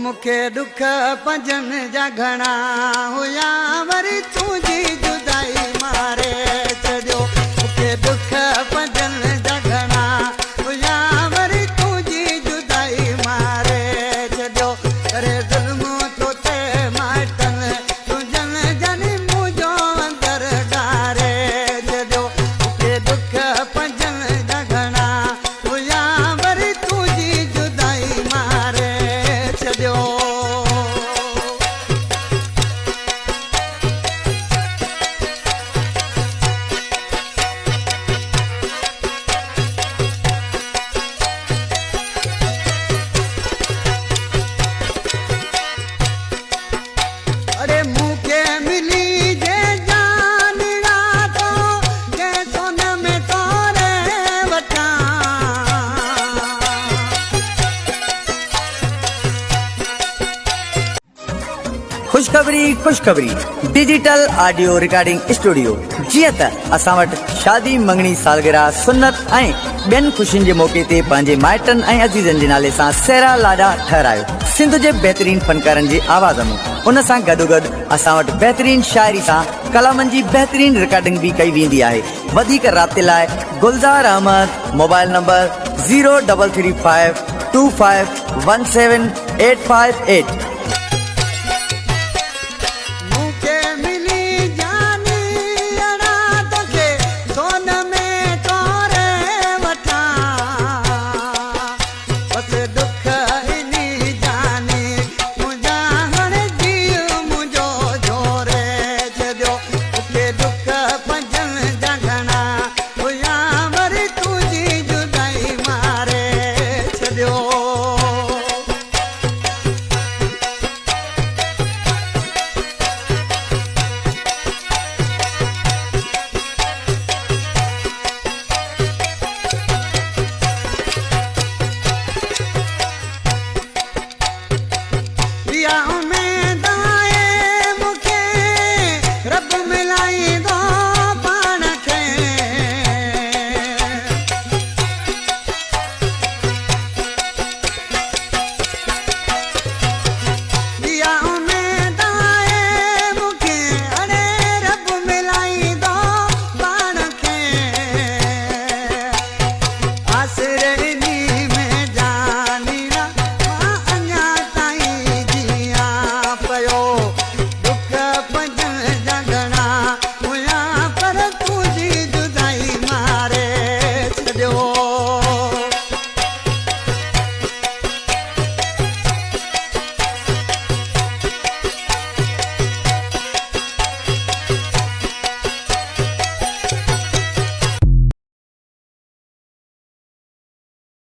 मूंखे दुख पंजन जा घणा हुया वरी तुंहिंजी जुदाई मारे छॾियो मूंखे दुख पंजन जा घणा हुया वरी तुंहिंजी जुदाई मारे छॾियो करे ज़ुल्म तो ते माइटनि तुंहिंजनि जनी मुंहिंजो अंदर ॾारे छॾियो मूंखे दुख पंजन जा घणा हुया वरी तुंहिंजी जुदाई मारे छॾियो अरे मूंखे मिली जे जान रातो जे सोन में तोरे वठां खुशखबरी डिजिटल ऑडियो रिकॉर्डिंग स्टूडियो जीअं त असां वटि शादी मंगणी सालगिरह सुन्नत ऐं ॿियनि ख़ुशियुनि जे मौक़े ते पंहिंजे माइटनि ऐं अज़ीज़नि जे नाले सां सेरा लाॾा ठहिरायो सिंध जे बहितरीन फनकारनि जी आवाज़ में उन सां गॾोगॾु असां वटि बहितरीन शाइरी सां कलामनि जी बहितरीन रिकॉर्डिंग भी कई वेंदी आहे वधीक राब्ते लाइ गुलज़ार अहमद मोबाइल नंबर 0335251785 मूंखे मिली जान रातो जे सोन में तोरे वठां बसि दुख इनी जानी मुंहिंजा हाणे जीव मुंहिंजो जोरे छॾियो मूंखे दुख पंजनि जा घणा हुया वरी तुंहिंजी जुदाई मारे छॾियो या